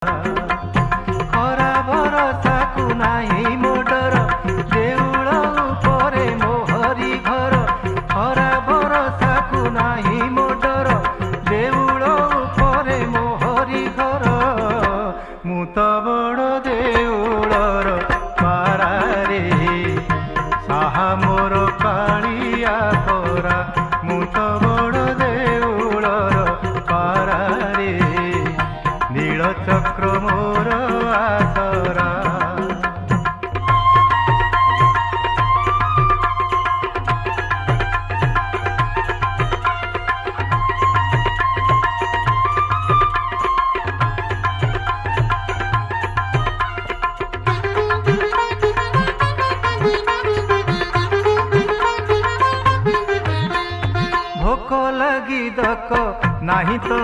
खरा भरोसा को नाही मोडर देउल उपरे मोहरी घर खरा भरोसा को नाही मोडर देउल उपरे मोहरी घर मु तो बड़ देउलर पारारे साहा मोर कालिया परा मु तो बड़ देउलर पारारे नील चक्र मोर आसरा। भोक लगी दक नाही तो